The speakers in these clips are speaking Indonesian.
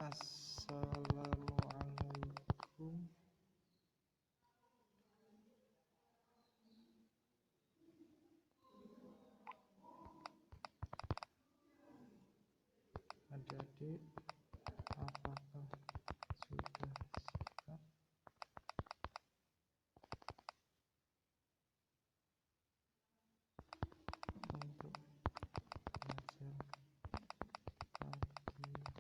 Assalamualaikum adik-adik, apakah sudah siap untuk belajar pagi hari ini?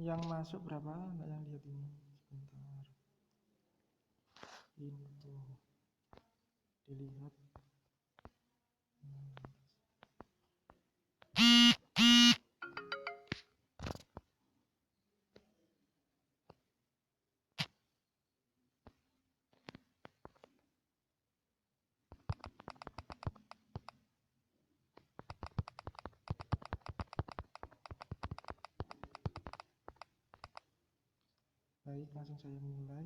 Yang masuk berapa? Nggak yang lihat ini. Sebentar. Ini tuh. Dilihat. Baik, langsung saya mulai.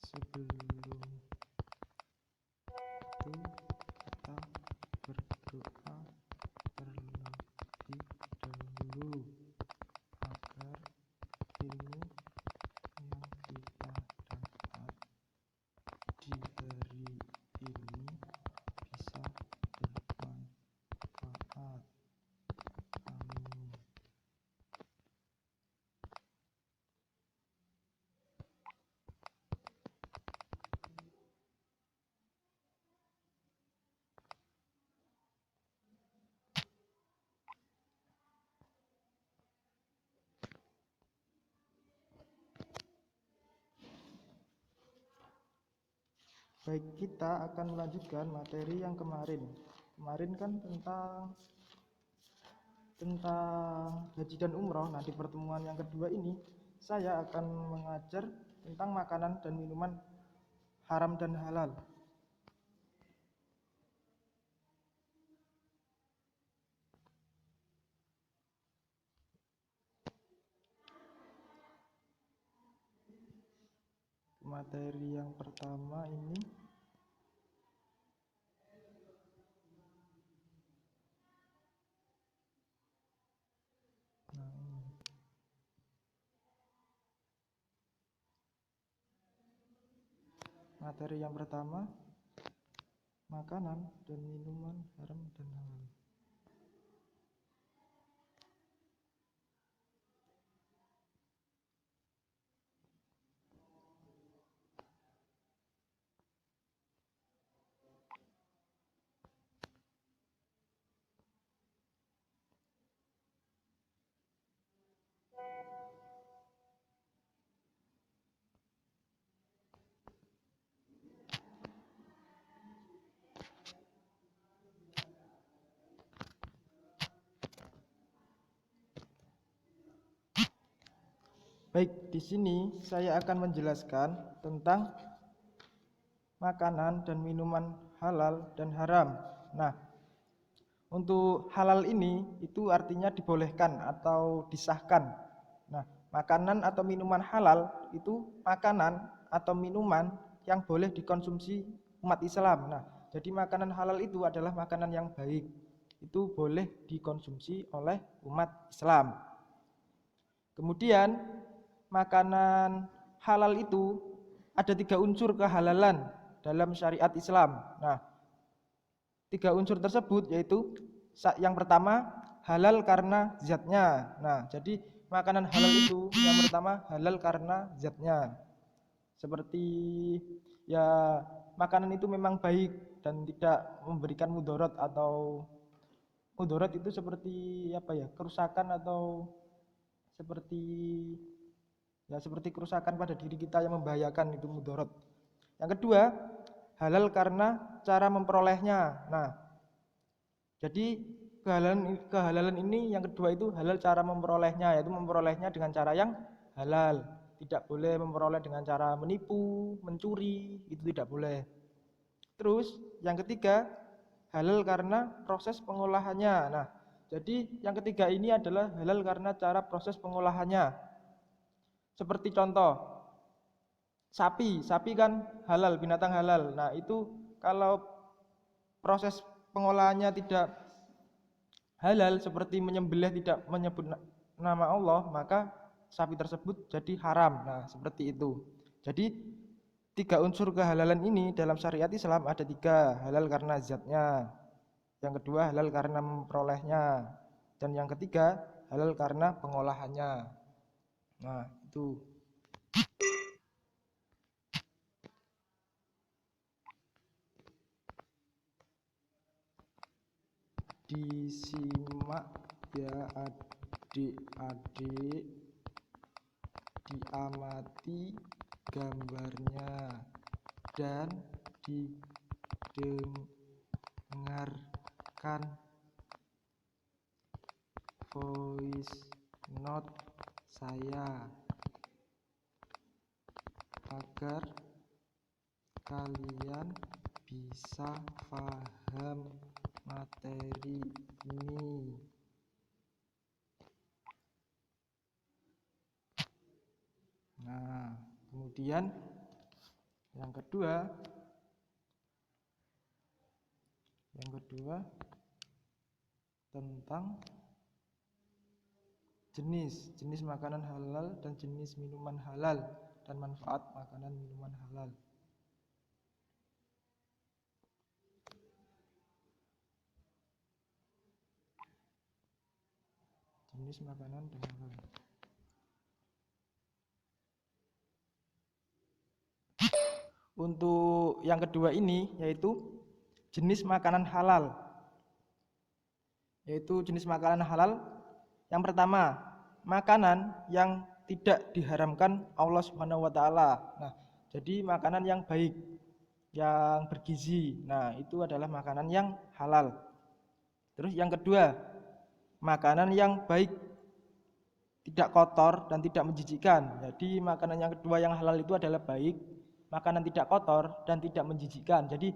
Sebelum itu kita berdoa terlebih dahulu agar ilmu yang kita dapat di hari ini bisa bermanfaat. Amin. Baik, kita akan melanjutkan materi yang kemarin. Kemarin kan tentang haji dan umroh. Nah, di pertemuan yang kedua ini saya akan mengajar tentang makanan dan minuman haram dan halal. Materi yang pertama ini materi yang pertama, makanan dan minuman haram dan halal. Baik, di sini saya akan menjelaskan tentang makanan dan minuman halal dan haram. Nah, untuk halal ini itu artinya dibolehkan atau disahkan. Nah, makanan atau minuman halal itu makanan atau minuman yang boleh dikonsumsi umat Islam. Nah, jadi makanan halal itu adalah makanan yang baik. Itu boleh dikonsumsi oleh umat Islam. Kemudian makanan halal itu ada 3 unsur kehalalan dalam syariat Islam. Nah, 3 unsur tersebut yaitu yang pertama halal karena zatnya. Nah, jadi makanan halal itu yang pertama halal karena zatnya. Seperti ya makanan itu memang baik dan tidak memberikan mudarat. Atau mudarat itu seperti apa ya, kerusakan atau seperti seperti kerusakan pada diri kita yang membahayakan, itu mudarat. Yang kedua, halal karena cara memperolehnya. Nah, jadi kehalalan ini yang kedua itu halal cara memperolehnya, yaitu memperolehnya dengan cara yang halal. Tidak boleh memperoleh dengan cara menipu, mencuri, itu tidak boleh. Terus yang ketiga, halal karena proses pengolahannya. Nah, jadi yang ketiga ini adalah halal karena cara proses pengolahannya. Seperti contoh, sapi kan halal, binatang halal. Nah, itu kalau proses pengolahannya tidak halal, seperti menyembelih tidak menyebut nama Allah, maka sapi tersebut jadi haram. Nah, seperti itu. Jadi 3 unsur kehalalan ini dalam syariat Islam ada 3. Halal karena zatnya, yang kedua halal karena memperolehnya, dan yang ketiga halal karena pengolahannya. Nah, itu. Disimak ya adik-adik, diamati gambarnya dan didengarkan voice note saya agar kalian bisa paham materi ini. Nah, kemudian yang kedua tentang jenis makanan halal dan jenis minuman halal dan manfaat makanan minuman halal. Jenis makanan dan halal. Untuk yang kedua ini yaitu jenis makanan halal. Yang pertama, makanan yang tidak diharamkan Allah Subhanahu wa taala. Nah, jadi makanan yang baik, yang bergizi. Nah, itu adalah makanan yang halal. Terus yang kedua, makanan yang baik, tidak kotor dan tidak menjijikkan. Jadi makanan yang kedua yang halal itu adalah baik, makanan tidak kotor dan tidak menjijikkan. Jadi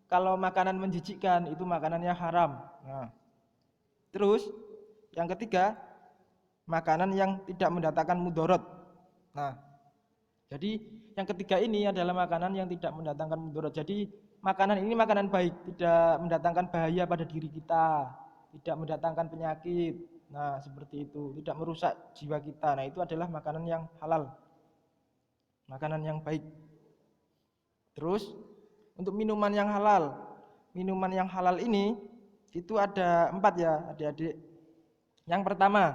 kalau makanan menjijikkan itu makanannya haram. Nah, terus yang ketiga, makanan yang tidak mendatangkan mudarat. Nah, jadi yang ketiga ini adalah makanan yang tidak mendatangkan mudarat. Jadi makanan ini makanan baik, tidak mendatangkan bahaya pada diri kita, tidak mendatangkan penyakit. Nah, seperti itu, tidak merusak jiwa kita. Nah, itu adalah makanan yang halal, makanan yang baik. Terus untuk minuman yang halal ini itu ada 4 ya adik-adik. Yang pertama,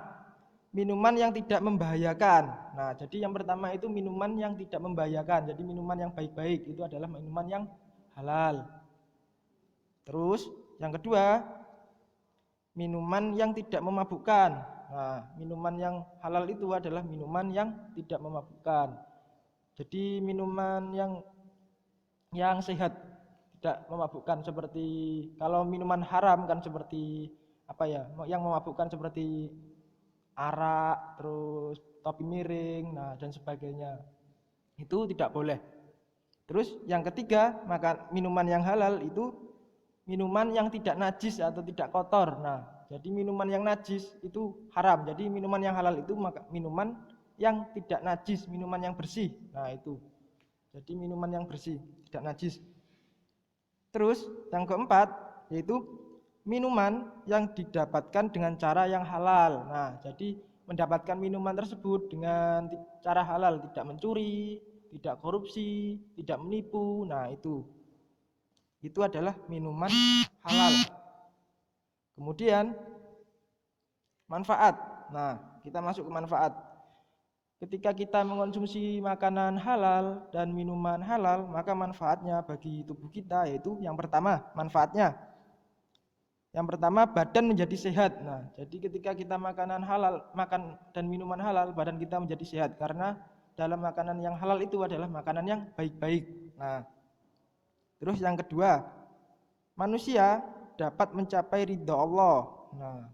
minuman yang tidak membahayakan. Nah, jadi yang pertama itu minuman yang tidak membahayakan. Jadi minuman yang baik-baik itu adalah minuman yang halal. Terus yang kedua, minuman yang tidak memabukkan. Nah, minuman yang halal itu adalah minuman yang tidak memabukkan. Jadi minuman yang sehat, tidak memabukkan. Seperti kalau minuman haram kan seperti apa ya, yang memabukkan seperti arak, terus topi miring, nah dan sebagainya. Itu tidak boleh. Terus yang ketiga, maka minuman yang halal itu minuman yang tidak najis atau tidak kotor. Nah, jadi minuman yang najis itu haram. Jadi minuman yang halal itu minuman yang tidak najis, minuman yang bersih. Nah, itu. Jadi minuman yang bersih, tidak najis. Terus yang keempat yaitu minuman yang didapatkan dengan cara yang halal. Nah, jadi mendapatkan minuman tersebut dengan cara halal, tidak mencuri, tidak korupsi, tidak menipu. Nah, itu adalah minuman halal. Kemudian manfaat. Nah, kita masuk ke manfaat. ketika kita mengonsumsi makanan halal dan minuman halal, maka manfaatnya bagi tubuh kita yaitu yang pertama, manfaatnya. Yang pertama, badan menjadi sehat. Nah, jadi ketika kita makan dan minuman halal, badan kita menjadi sehat karena dalam makanan yang halal itu adalah makanan yang baik-baik. Nah, terus yang kedua, manusia dapat mencapai ridha Allah. Nah,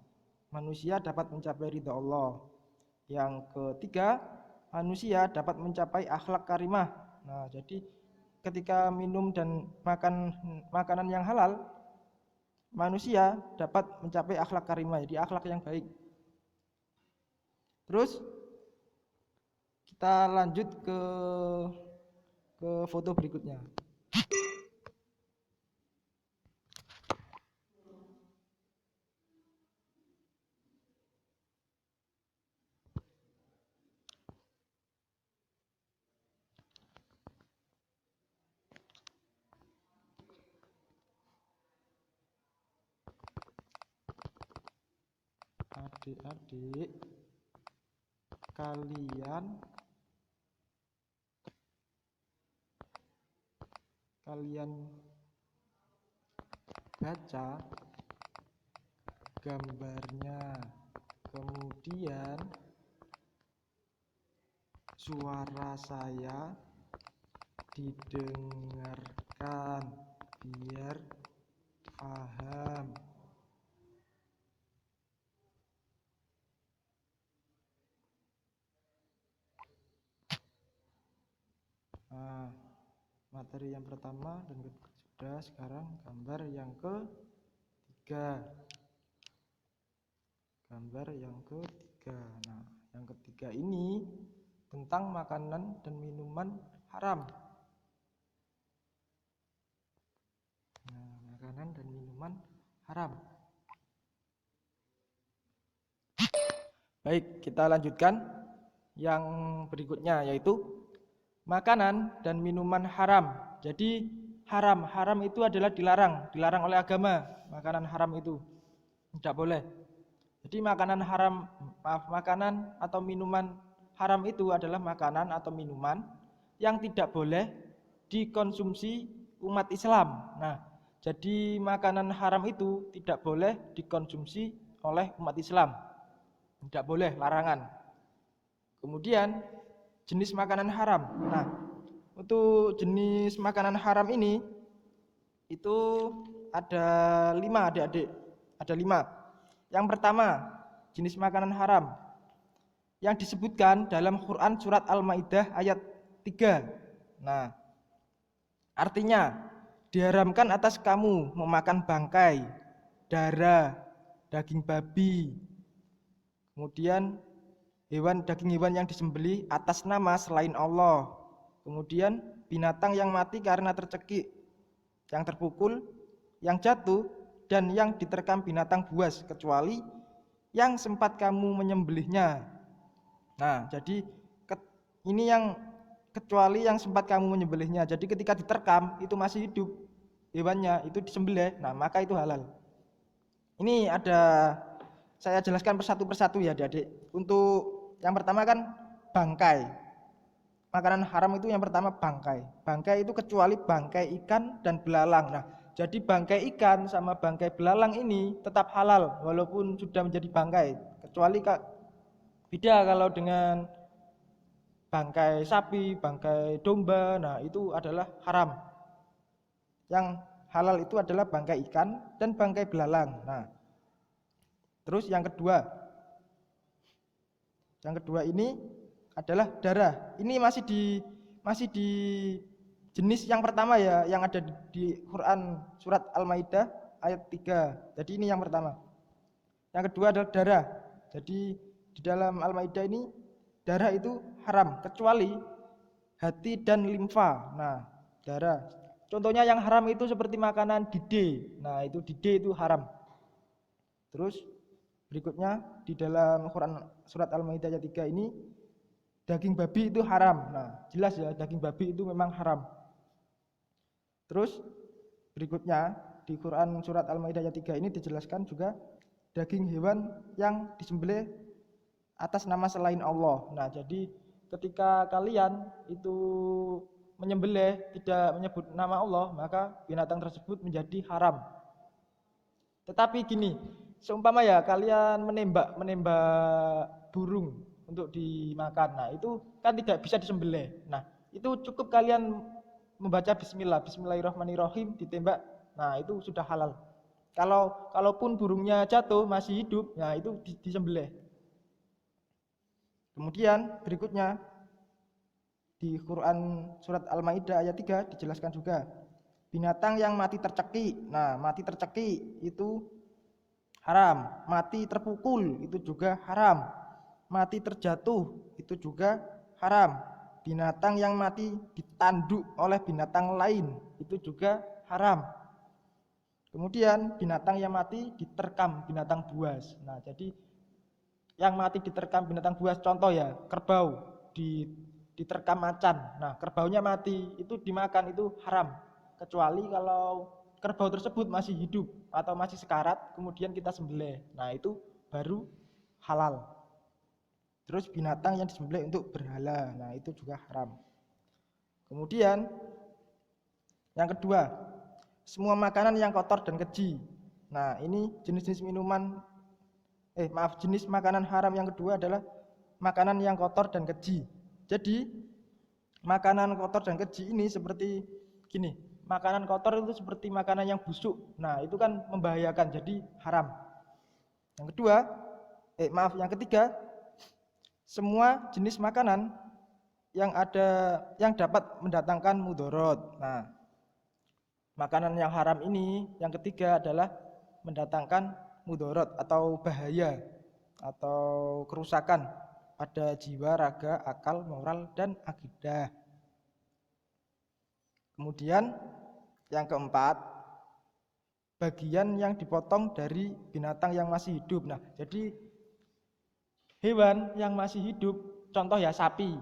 manusia dapat mencapai ridha Allah. Yang ketiga, manusia dapat mencapai akhlak karimah. Nah, jadi ketika minum dan makan makanan yang halal, manusia dapat mencapai akhlak karimah, jadi akhlak yang baik. Terus kita lanjut ke foto berikutnya. Adik-adik, kalian baca gambarnya, kemudian suara saya didengarkan biar paham. Nah, materi yang pertama dan sudah, sekarang gambar yang ketiga. Nah, yang ketiga ini tentang makanan dan minuman haram. Nah, makanan dan minuman haram. Baik, kita lanjutkan yang berikutnya, yaitu makanan dan minuman haram. Jadi haram itu adalah dilarang oleh agama. Makanan haram itu tidak boleh. Jadi makanan atau minuman haram itu adalah makanan atau minuman yang tidak boleh dikonsumsi umat Islam. Nah, jadi makanan haram itu tidak boleh dikonsumsi oleh umat Islam. Tidak boleh, larangan. Kemudian jenis makanan haram. Nah, untuk jenis makanan haram ini itu ada 5, adik-adik. Ada 5. Yang pertama, jenis makanan haram yang disebutkan dalam Quran surat Al-Maidah ayat 3. Nah, artinya diharamkan atas kamu memakan bangkai, darah, daging babi, kemudian daging hewan yang disembelih atas nama selain Allah, kemudian binatang yang mati karena tercekik, yang terpukul, yang jatuh, dan yang diterkam binatang buas, kecuali yang sempat kamu menyembelihnya. Nah, jadi ini yang kecuali yang sempat kamu menyembelihnya. Jadi ketika diterkam itu masih hidup hewannya, itu disembelih, nah maka itu halal. Ini saya jelaskan persatu ya adik-adik. Untuk yang pertama kan bangkai. Makanan haram itu yang pertama bangkai. Bangkai itu kecuali bangkai ikan dan belalang. Nah, jadi bangkai ikan sama bangkai belalang ini tetap halal walaupun sudah menjadi bangkai. Kecuali beda kalau dengan bangkai sapi, bangkai domba, nah itu adalah haram. Yang halal itu adalah bangkai ikan dan bangkai belalang. Nah, terus yang kedua ini adalah darah. Ini masih di jenis yang pertama ya, yang ada di Quran surat Al-Maidah ayat 3. Jadi ini yang pertama. Yang kedua adalah darah. Jadi di dalam Al-Maidah ini darah itu haram kecuali hati dan limfa. Nah, darah. Contohnya yang haram itu seperti makanan dide. Nah, itu dide itu haram. Terus berikutnya di dalam Quran surat Al-Maidah ayat 3 ini daging babi itu haram. Nah, jelas ya daging babi itu memang haram. Terus berikutnya di Quran surat Al-Maidah ayat 3 ini dijelaskan juga daging hewan yang disembelih atas nama selain Allah. Nah, jadi ketika kalian itu menyembelih tidak menyebut nama Allah, maka binatang tersebut menjadi haram. Tetapi gini, seumpama ya kalian menembak burung untuk dimakan, nah itu kan tidak bisa disembelih. Nah itu cukup kalian membaca Bismillahirrahmanirrahim, ditembak, nah itu sudah halal. Kalaupun burungnya jatuh masih hidup, nah itu disembelih. Kemudian berikutnya di Quran surat Al-Maidah ayat 3 dijelaskan juga binatang yang mati tercekik. Nah, mati tercekik itu haram. Mati terpukul itu juga haram. Mati terjatuh itu juga haram. Binatang yang mati ditanduk oleh binatang lain itu juga haram. Kemudian binatang yang mati diterkam binatang buas. Nah, jadi yang mati diterkam binatang buas, contoh ya, kerbau diterkam macan. Nah, kerbaunya mati, itu dimakan itu haram. Kecuali kalau kerbau tersebut masih hidup atau masih sekarat, kemudian kita sembelih. Nah, itu baru halal. Terus binatang yang disembelih untuk berhala, nah itu juga haram. Kemudian yang kedua, semua makanan yang kotor dan keji. Nah, ini jenis-jenis jenis makanan haram yang kedua adalah makanan yang kotor dan keji. Jadi makanan kotor dan keji ini seperti gini, makanan kotor itu seperti makanan yang busuk. Nah itu kan membahayakan, jadi haram. Yang ketiga, semua jenis makanan yang dapat mendatangkan mudorot. Nah, makanan yang haram ini yang ketiga adalah mendatangkan mudorot atau bahaya atau kerusakan pada jiwa, raga, akal, moral, dan akidah. Kemudian yang keempat, bagian yang dipotong dari binatang yang masih hidup. Nah, jadi hewan yang masih hidup, contoh ya sapi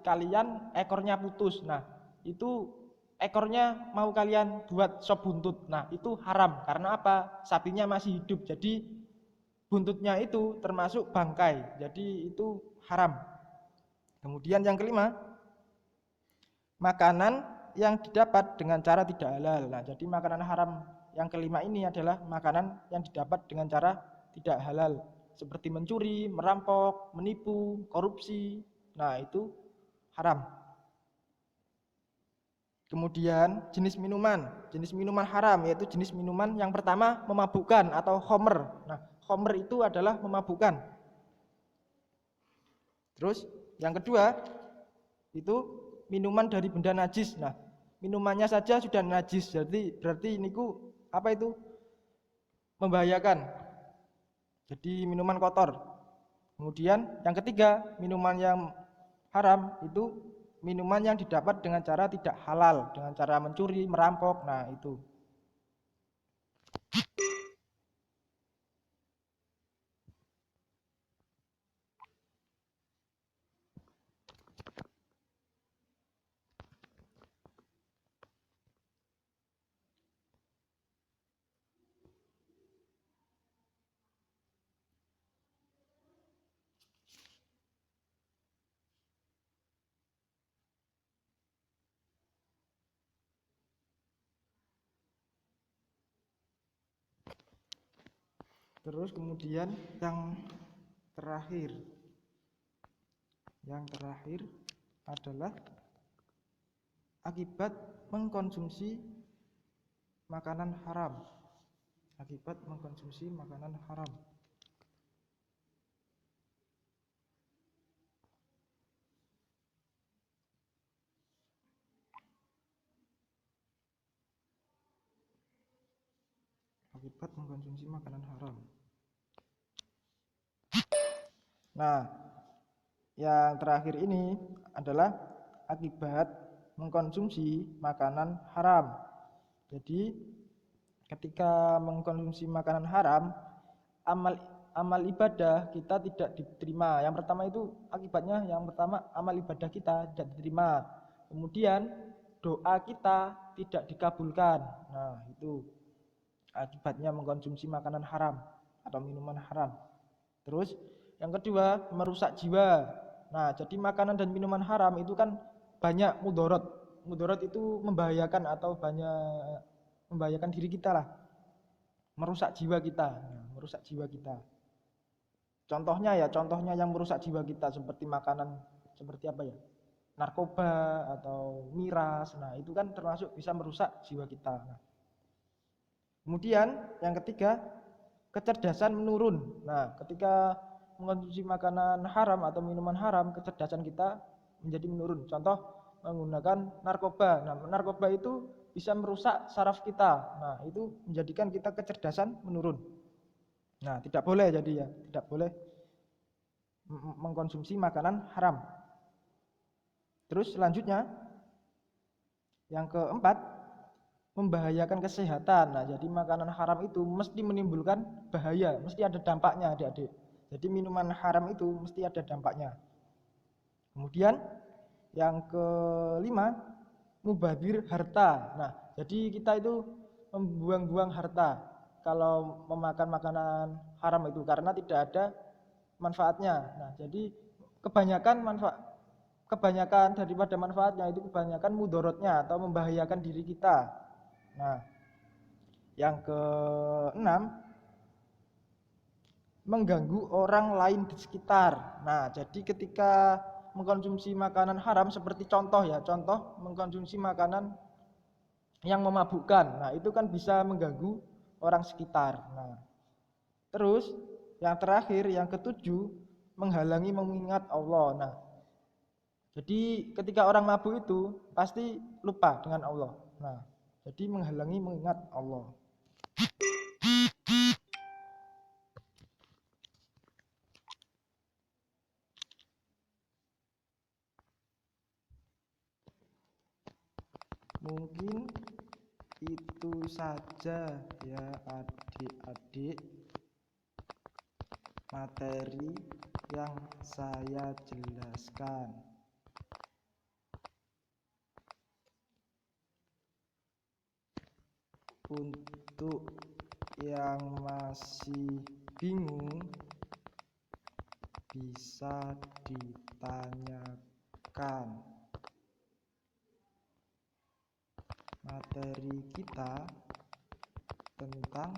kalian ekornya putus. Nah, itu ekornya mau kalian buat sop buntut. Nah, itu haram. Karena apa? Sapinya masih hidup. Jadi buntutnya itu termasuk bangkai. Jadi itu haram. Kemudian yang kelima, makanan yang didapat dengan cara tidak halal. Nah, jadi makanan haram yang kelima ini adalah makanan yang didapat dengan cara tidak halal, seperti mencuri, merampok, menipu, korupsi. Nah, itu haram. Kemudian jenis minuman haram, yaitu jenis minuman yang pertama memabukkan atau khamr. Nah, khamr itu adalah memabukkan. Terus yang kedua itu minuman dari benda najis. Nah, minumannya saja sudah najis, jadi berarti niku apa itu? Membahayakan. Jadi minuman kotor. Kemudian yang ketiga, minuman yang haram itu minuman yang didapat dengan cara tidak halal, dengan cara mencuri, merampok. Nah, itu. Terus kemudian yang terakhir adalah akibat mengkonsumsi makanan haram. Akibat mengkonsumsi makanan haram. Akibat mengkonsumsi makanan haram. Nah, yang terakhir ini adalah akibat mengkonsumsi makanan haram. Jadi ketika mengkonsumsi makanan haram, amal ibadah kita tidak diterima. Yang pertama itu akibatnya, yang pertama amal ibadah kita tidak diterima. Kemudian doa kita tidak dikabulkan. Nah, itu akibatnya mengkonsumsi makanan haram atau minuman haram. Terus yang kedua, merusak jiwa. Nah, jadi makanan dan minuman haram itu kan banyak mudorot. Mudorot itu membahayakan atau banyak membahayakan diri kita lah, merusak jiwa kita. Nah, merusak jiwa kita. Contohnya yang merusak jiwa kita seperti makanan seperti apa ya? Narkoba atau miras. Nah, itu kan termasuk bisa merusak jiwa kita. Nah, kemudian yang ketiga, kecerdasan menurun. Nah, ketika mengkonsumsi makanan haram atau minuman haram, kecerdasan kita menjadi menurun. Contoh, menggunakan narkoba. Nah, narkoba itu bisa merusak saraf kita. Nah, itu menjadikan kita kecerdasan menurun. Nah, tidak boleh jadi ya, tidak boleh mengkonsumsi makanan haram. Terus selanjutnya, yang keempat, membahayakan kesehatan. Nah, jadi makanan haram itu mesti menimbulkan bahaya, mesti ada dampaknya, adik-adik. Jadi minuman haram itu mesti ada dampaknya. Kemudian yang kelima, mubazir harta. Nah, jadi kita itu membuang-buang harta kalau memakan makanan haram itu karena tidak ada manfaatnya. Nah, jadi kebanyakan daripada manfaatnya itu kebanyakan mudorotnya atau membahayakan diri kita. Nah, yang keenam, mengganggu orang lain di sekitar. Nah, jadi ketika mengkonsumsi makanan haram seperti contoh mengkonsumsi makanan yang memabukkan. Nah, itu kan bisa mengganggu orang sekitar. Nah, terus yang terakhir, yang ketujuh, menghalangi mengingat Allah. Nah, jadi ketika orang mabuk itu pasti lupa dengan Allah. Nah, jadi menghalangi mengingat Allah. Mungkin itu saja ya adik-adik materi yang saya jelaskan. Untuk yang masih bingung bisa ditanyakan. Materi kita tentang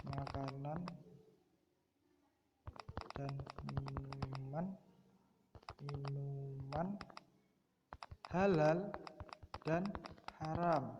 makanan dan minuman halal dan haram.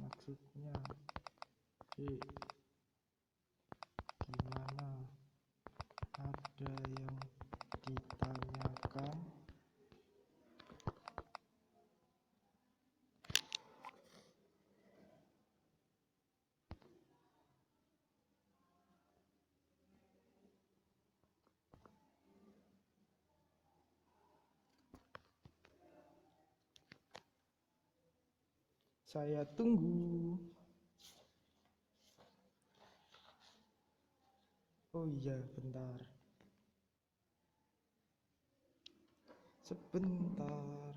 Maksudnya gimana? Ada yang ditanyakan? Saya tunggu. Oh iya, bentar. Sebentar.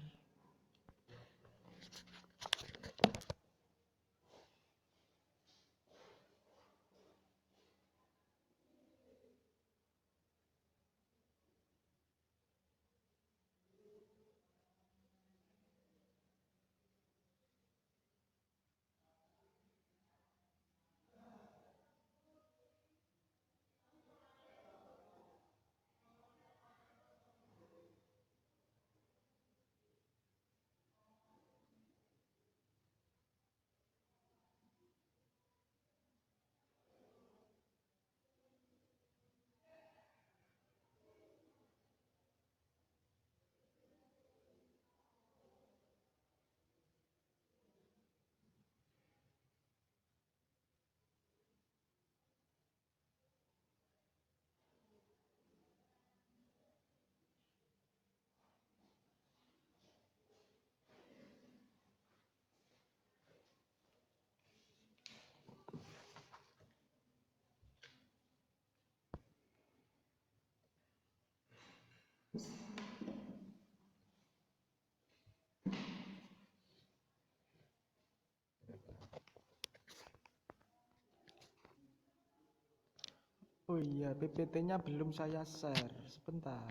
Oh iya, PPT-nya belum saya share. Sebentar.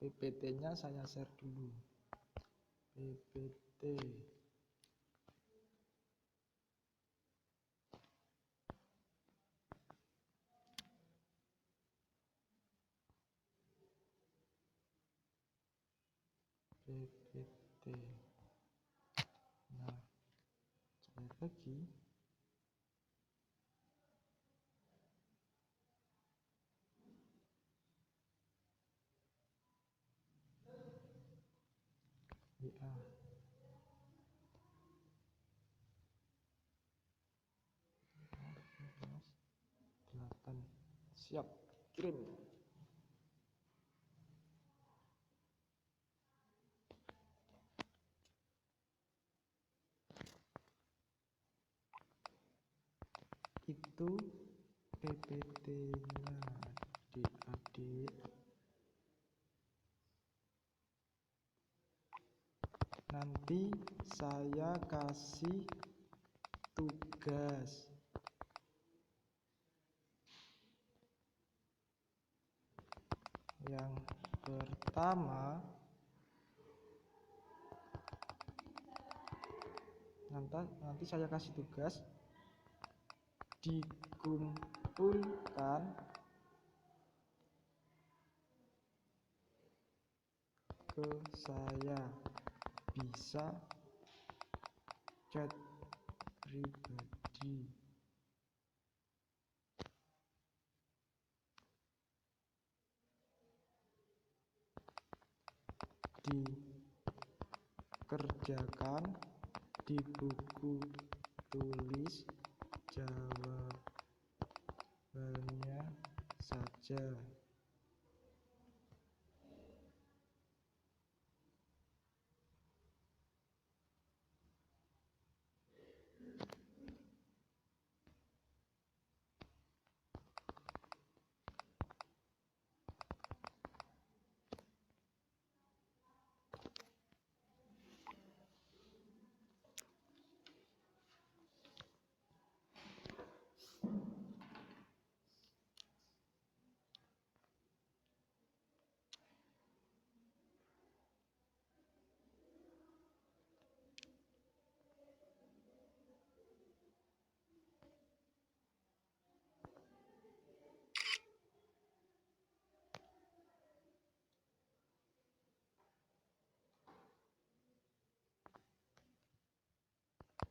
PPT-nya saya share dulu. PPT. PPT. Nah, share lagi. WA. Delapan. Siap, kirim. Itu PPT-nya adik-adik. Nanti saya kasih tugas. Yang pertama, nanti saya kasih tugas dikumpulkan ke saya, bisa chat pribadi. Dikerjakan di buku tulis jawabannya saja.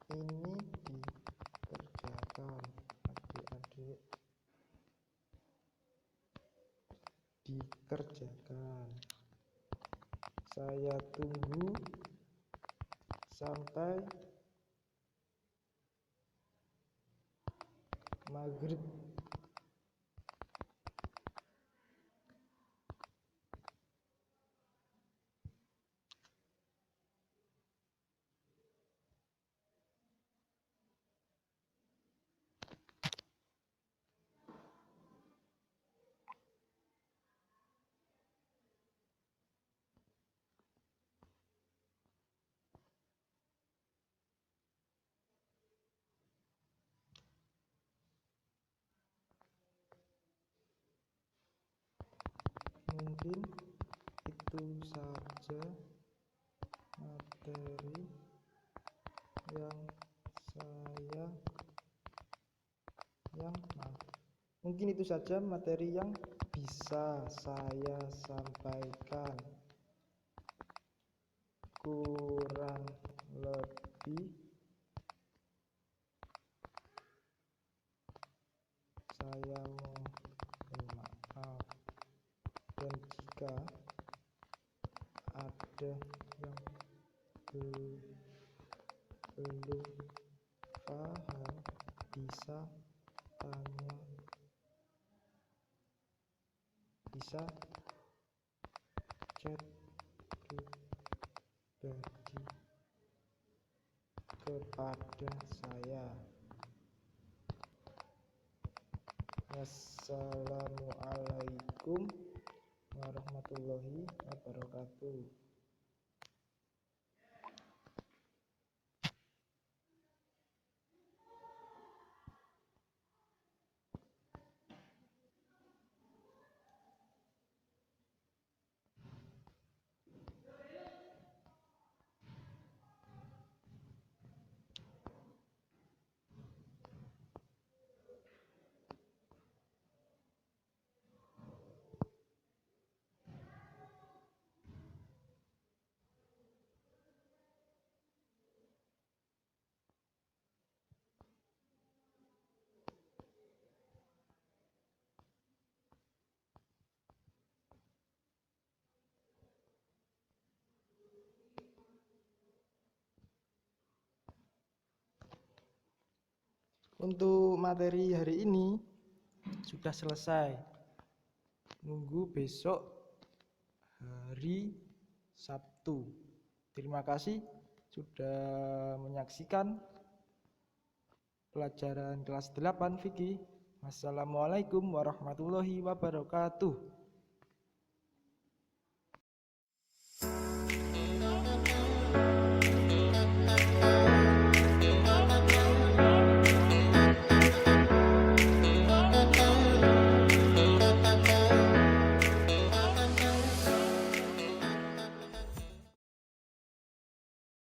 Ini dikerjakan adik-adik, dikerjakan. Saya tunggu sampai maghrib. Mungkin itu saja materi yang mungkin itu saja materi yang bisa saya sampaikan. Kurang lebih saya mohon maaf, dan jika ada yang belum paham bisa chat pribadi kepada saya. Wassalamualaikum warahmatullahi wabarakatuh. untuk materi hari ini sudah selesai. Nunggu besok hari Sabtu. Terima kasih sudah menyaksikan pelajaran kelas 8 fikih. Wassalamualaikum warahmatullahi wabarakatuh.